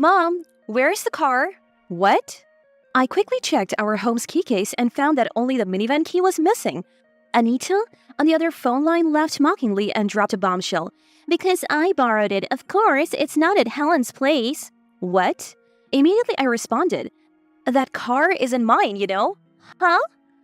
Mom, where's the car? What? I quickly checked our home's key case and found that only the minivan key was missing. Anita, on the other phone line, laughed mockingly and dropped a bombshell. Because I borrowed it, of course, it's not at Helen's place. What? Immediately I responded. That car isn't mine, you know? Huh?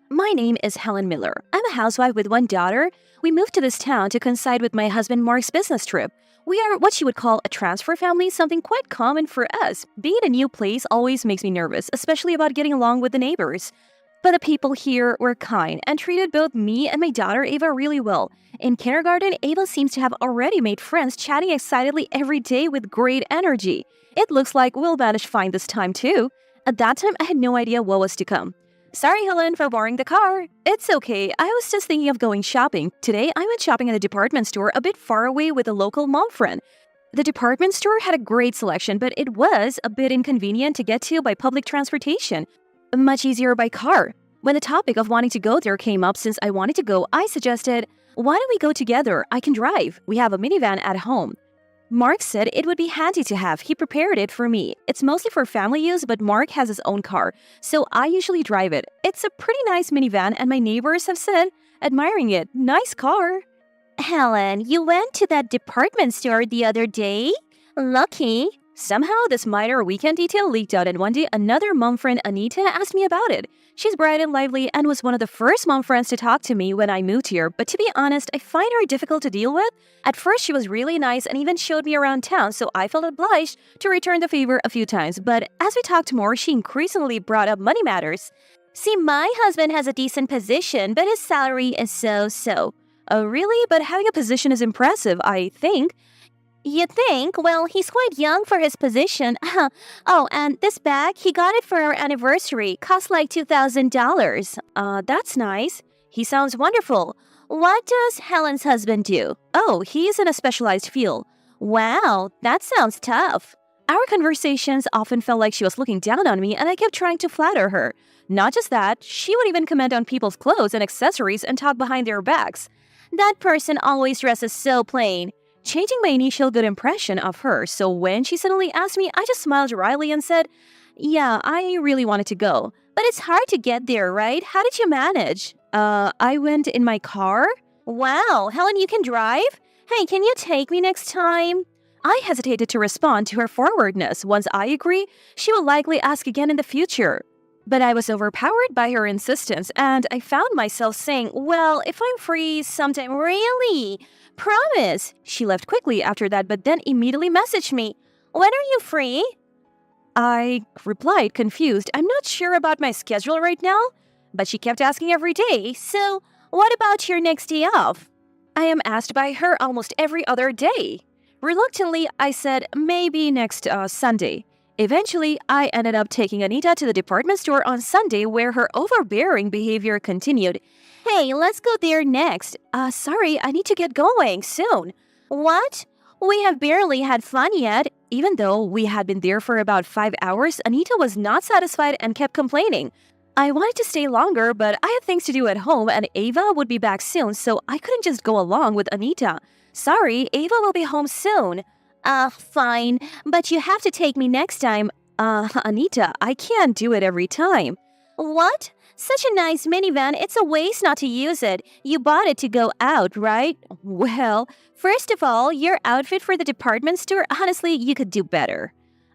My name is Helen Miller. I'm a housewife with one daughter. We moved to this town to coincide with my husband Mark's business trip. We are what you would call a transfer family, something quite common for us. Being in a new place always makes me nervous, especially about getting along with the neighbors. But the people here were kind and treated both me and my daughter Ava really well. In kindergarten, Ava seems to have already made friends, chatting excitedly every day with great energy. It looks like we'll manage fine this time too. At that time, I had no idea what was to come. Sorry, Helen, for borrowing the car. It's okay. I was just thinking of going shopping. Today, I went shopping at a department store a bit far away with a local mom friend. The department store had a great selection, but it was a bit inconvenient to get to by public transportation. Much easier by car. When the topic of wanting to go there came up since I wanted to go, I suggested, why don't we go together? I can drive. We have a minivan at home. Mark said it would be handy to have. He prepared it for me. It's mostly for family use, but Mark has his own car, so I usually drive it. It's a pretty nice minivan, and my neighbors have said, admiring it. Nice car. Helen, you went to that department store the other day? Lucky. Somehow, this minor weekend detail leaked out, and one day another mom friend, Anita, asked me about it. She's bright and lively and was one of the first mom friends to talk to me when I moved here, but to be honest, I find her difficult to deal with. At first, she was really nice and even showed me around town, so I felt obliged to return the favor a few times. But as we talked more, she increasingly brought up money matters. See, my husband has a decent position, but his salary is so-so. Oh, really? But having a position is impressive, I think. You think? Well, he's quite young for his position. Oh, and this bag, he got it for our anniversary. Cost like $2,000. That's nice. He sounds wonderful. What does Helen's husband do? Oh, he's in a specialized field. Wow, that sounds tough. Our conversations often felt like she was looking down on me, and I kept trying to flatter her. Not just that, she would even comment on people's clothes and accessories and talk behind their backs. That person always dresses so plain. Changing my initial good impression of her, so when she suddenly asked me, I just smiled wryly and said, yeah, I really wanted to go. But it's hard to get there, right? How did you manage? I went in my car. Wow, Helen, you can drive? Hey, can you take me next time? I hesitated to respond to her forwardness. Once I agree, she will likely ask again in the future. But I was overpowered by her insistence, and I found myself saying, well, if I'm free sometime, really? Promise. She left quickly after that, but then immediately messaged me. When are you free? I replied, confused. I'm not sure about my schedule right now, but she kept asking every day. So, what about your next day off? I am asked by her almost every other day. Reluctantly, I said, maybe next Sunday. Eventually, I ended up taking Anita to the department store on Sunday, where her overbearing behavior continued. Hey, let's go there next. Sorry, I need to get going soon. What? We have barely had fun yet. Even though we had been there for about 5 hours, Anita was not satisfied and kept complaining. I wanted to stay longer, but I had things to do at home, and Ava would be back soon, so I couldn't just go along with Anita. Sorry, Ava will be home soon. Fine, but you have to take me next time. Anita, I can't do it every time. What? Such a nice minivan, it's a waste not to use it. You bought it to go out, right? Well, first of all, your outfit for the department store, honestly, you could do better.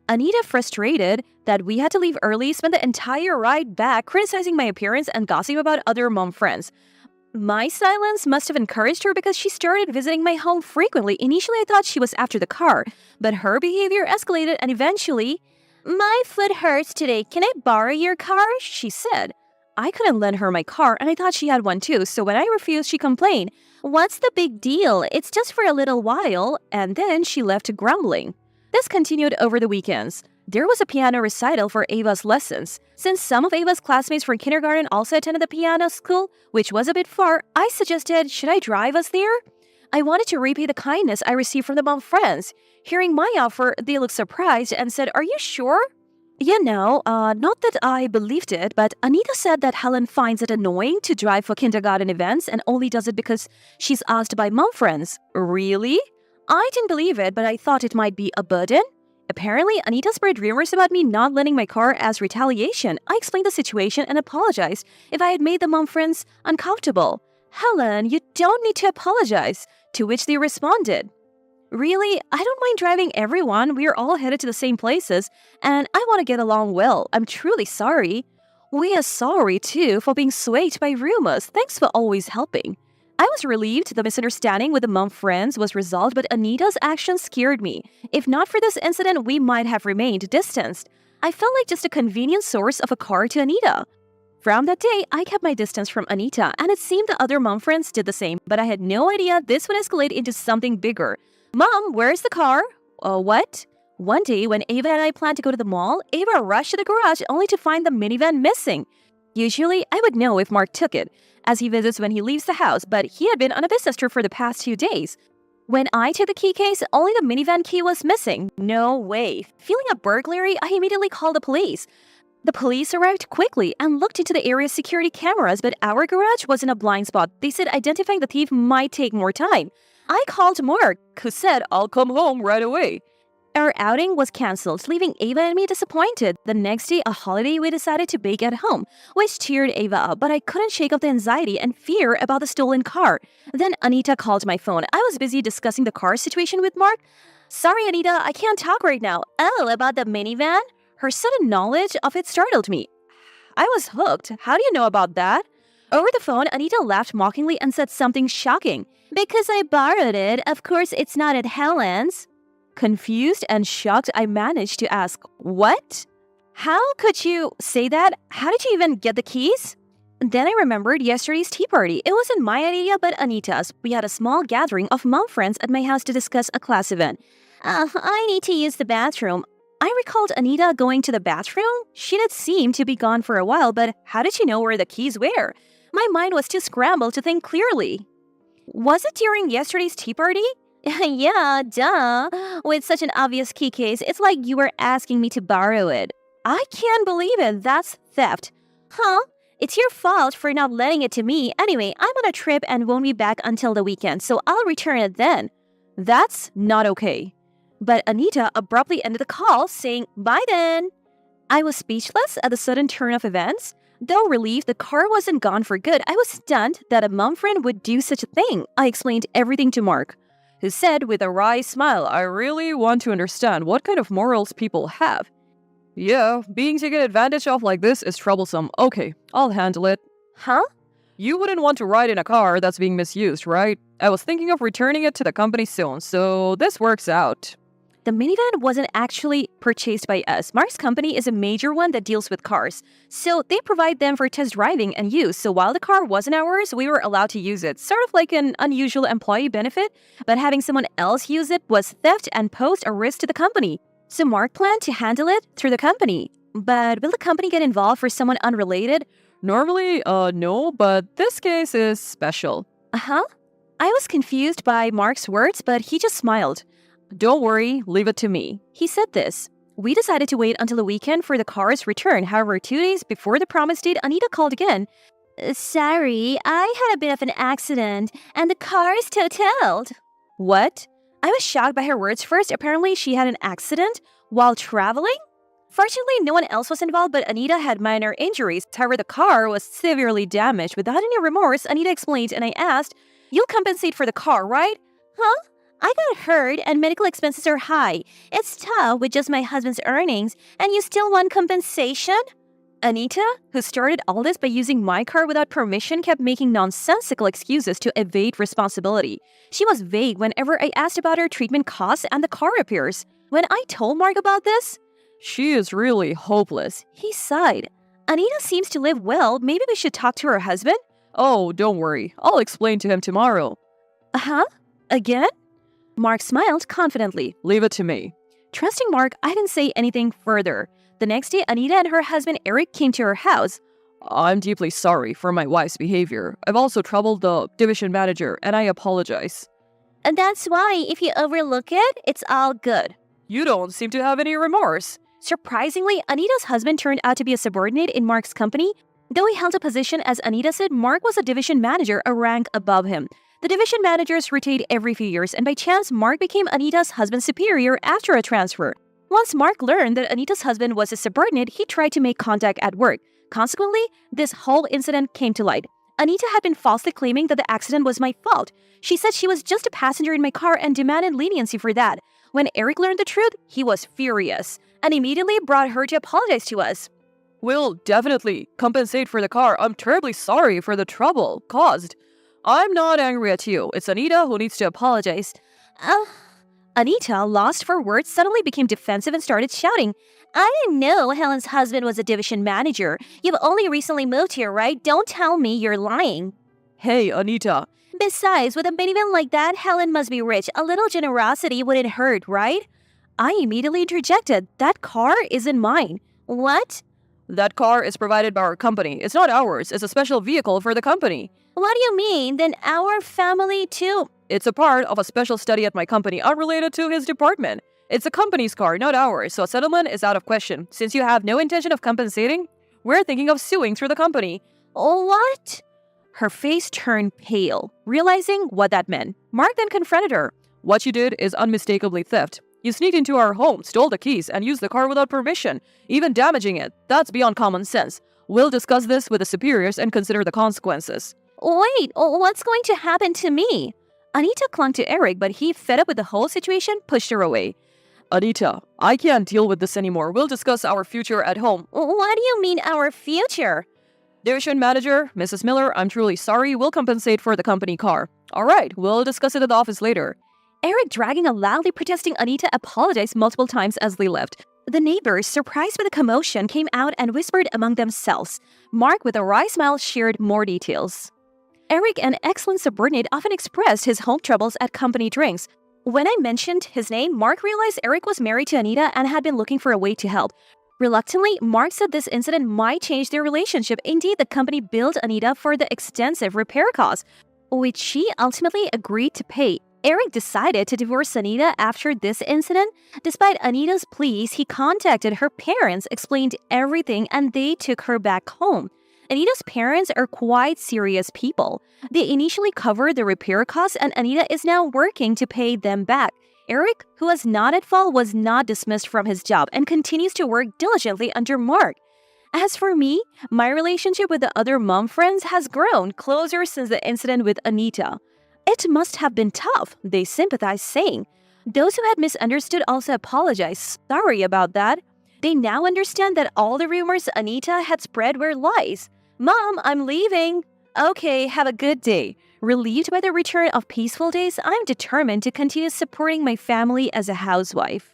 Anita, frustrated that we had to leave early, spent the entire ride back criticizing my appearance and gossiping about other mom friends. My silence must have encouraged her because she started visiting my home frequently. Initially, I thought she was after the car, but her behavior escalated and eventually, my foot hurts today. Can I borrow your car? She said. I couldn't lend her my car, and I thought she had one too, so when I refused, she complained. What's the big deal? It's just for a little while, and then she left grumbling. This continued over the weekends. There was a piano recital for Ava's lessons. Since some of Ava's classmates from kindergarten also attended the piano school, which was a bit far, I suggested, should I drive us there? I wanted to repay the kindness I received from the mom friends. Hearing my offer, they looked surprised and said, are you sure? Not that I believed it, but Anita said that Helen finds it annoying to drive for kindergarten events and only does it because she's asked by mom friends. Really? I didn't believe it, but I thought it might be a burden. Apparently, Anita spread rumors about me not lending my car as retaliation. I explained the situation and apologized if I had made the mom friends uncomfortable. Helen, you don't need to apologize. To which they responded, really, I don't mind driving everyone. We are all headed to the same places, and I want to get along well. I'm truly sorry. We are sorry, too, for being swayed by rumors. Thanks for always helping. I was relieved the misunderstanding with the mom friends was resolved, but Anita's actions scared me. If not for this incident, we might have remained distanced. I felt like just a convenient source of a car to Anita. From that day, I kept my distance from Anita, and it seemed the other mom friends did the same, but I had no idea this would escalate into something bigger. Mom, where's the car? What? One day, when Ava and I planned to go to the mall, Ava rushed to the garage only to find the minivan missing. Usually, I would know if Mark took it, as he visits when he leaves the house, but he had been on a business trip for the past 2 days. When I took the key case, only the minivan key was missing. No way. Feeling a burglary, I immediately called the police. The police arrived quickly and looked into the area's security cameras, but our garage was in a blind spot. They said identifying the thief might take more time. I called Mark, who said, I'll come home right away. Our outing was cancelled, leaving Ava and me disappointed. The next day, a holiday, we decided to bake at home, which cheered Ava up, but I couldn't shake off the anxiety and fear about the stolen car. Then Anita called my phone. I was busy discussing the car situation with Mark. Sorry, Anita, I can't talk right now. Oh, about the minivan? Her sudden knowledge of it startled me. I was hooked. How do you know about that? Over the phone, Anita laughed mockingly and said something shocking. Because I borrowed it. Of course, it's not at Helen's. Confused and shocked, I managed to ask, what? How could you say that? How did you even get the keys? Then I remembered yesterday's tea party. It wasn't my idea, but Anita's. We had a small gathering of mom friends at my house to discuss a class event. I need to use the bathroom. I recalled Anita going to the bathroom. She did seem to be gone for a while, but how did she know where the keys were? My mind was too scrambled to think clearly. Was it during yesterday's tea party? Yeah, duh. With such an obvious key case, it's like you were asking me to borrow it. I can't believe it. That's theft. Huh? It's your fault for not lending it to me. Anyway, I'm on a trip and won't be back until the weekend, so I'll return it then. That's not okay. But Anita abruptly ended the call, saying, bye then. I was speechless at the sudden turn of events. Though relieved the car wasn't gone for good, I was stunned that a mom friend would do such a thing. I explained everything to Mark, who said with a wry smile, I really want to understand what kind of morals people have. Yeah, being taken advantage of like this is troublesome. Okay, I'll handle it. Huh? You wouldn't want to ride in a car that's being misused, right? I was thinking of returning it to the company soon, so this works out. The minivan wasn't actually purchased by us. Mark's company is a major one that deals with cars, so they provide them for test driving and use. So while the car wasn't ours, we were allowed to use it, sort of like an unusual employee benefit, but having someone else use it was theft and posed a risk to the company. So Mark planned to handle it through the company. But will the company get involved for someone unrelated? Normally, no, but this case is special. Uh-huh. I was confused by Mark's words, but he just smiled. Don't worry, leave it to me. He said this. We decided to wait until the weekend for the car's return. However, 2 days before the promised date, Anita called again. Sorry, I had a bit of an accident, and the car is totaled. What? I was shocked by her words first. Apparently, she had an accident while traveling? Fortunately, no one else was involved, but Anita had minor injuries. However, the car was severely damaged. Without any remorse, Anita explained, and I asked, You'll compensate for the car, right? Huh? I got hurt and medical expenses are high. It's tough with just my husband's earnings, and you still want compensation? Anita, who started all this by using my car without permission, kept making nonsensical excuses to evade responsibility. She was vague whenever I asked about her treatment costs and the car repairs. When I told Mark about this, she is really hopeless. He sighed. Anita seems to live well. Maybe we should talk to her husband? Oh, don't worry. I'll explain to him tomorrow. Uh-huh? Again? Mark smiled confidently. Leave it to me. Trusting Mark, I didn't say anything further. The next day, Anita and her husband Eric came to her house. I'm deeply sorry for my wife's behavior. I've also troubled the division manager, and I apologize. And that's why, if you overlook it, it's all good. You don't seem to have any remorse. Surprisingly, Anita's husband turned out to be a subordinate in Mark's company. Though he held a position as Anita said, Mark was a division manager, a rank above him. The division managers rotate every few years, and by chance, Mark became Anita's husband's superior after a transfer. Once Mark learned that Anita's husband was a subordinate, he tried to make contact at work. Consequently, this whole incident came to light. Anita had been falsely claiming that the accident was my fault. She said she was just a passenger in my car and demanded leniency for that. When Eric learned the truth, he was furious and immediately brought her to apologize to us. We'll definitely compensate for the car. I'm terribly sorry for the trouble caused. I'm not angry at you. It's Anita who needs to apologize. Anita, lost for words, suddenly became defensive and started shouting, I didn't know Helen's husband was a division manager. You've only recently moved here, right? Don't tell me you're lying. Hey, Anita. Besides, with a minivan like that, Helen must be rich. A little generosity wouldn't hurt, right? I immediately interjected, that car isn't mine. What? That car is provided by our company. It's not ours. It's a special vehicle for the company. What do you mean? Then our family too? It's a part of a special study at my company unrelated to his department. It's the company's car, not ours, so a settlement is out of question. Since you have no intention of compensating, we're thinking of suing through the company. What? Her face turned pale, realizing what that meant. Mark then confronted her. What you did is unmistakably theft. You sneaked into our home, stole the keys, and used the car without permission, even damaging it. That's beyond common sense. We'll discuss this with the superiors and consider the consequences. Wait, what's going to happen to me? Anita clung to Eric, but he, fed up with the whole situation, pushed her away. Anita, I can't deal with this anymore. We'll discuss our future at home. What do you mean, our future? Division manager, Mrs. Miller, I'm truly sorry. We'll compensate for the company car. All right, we'll discuss it at the office later. Eric, dragging and loudly protesting Anita, apologized multiple times as they left. The neighbors, surprised by the commotion, came out and whispered among themselves. Mark, with a wry smile, shared more details. Eric, an excellent subordinate, often expressed his home troubles at company drinks. When I mentioned his name, Mark realized Eric was married to Anita and had been looking for a way to help. Reluctantly, Mark said this incident might change their relationship. Indeed, the company billed Anita for the extensive repair costs, which she ultimately agreed to pay. Eric decided to divorce Anita after this incident. Despite Anita's pleas, he contacted her parents, explained everything, and they took her back home. Anita's parents are quite serious people. They initially covered the repair costs, and Anita is now working to pay them back. Eric, who was not at fault, was not dismissed from his job and continues to work diligently under Mark. As for me, my relationship with the other mom friends has grown closer since the incident with Anita. It must have been tough, they sympathized, saying. Those who had misunderstood also apologized. Sorry about that. They now understand that all the rumors Anita had spread were lies. Mom, I'm leaving. Okay, have a good day. Relieved by the return of peaceful days, I'm determined to continue supporting my family as a housewife.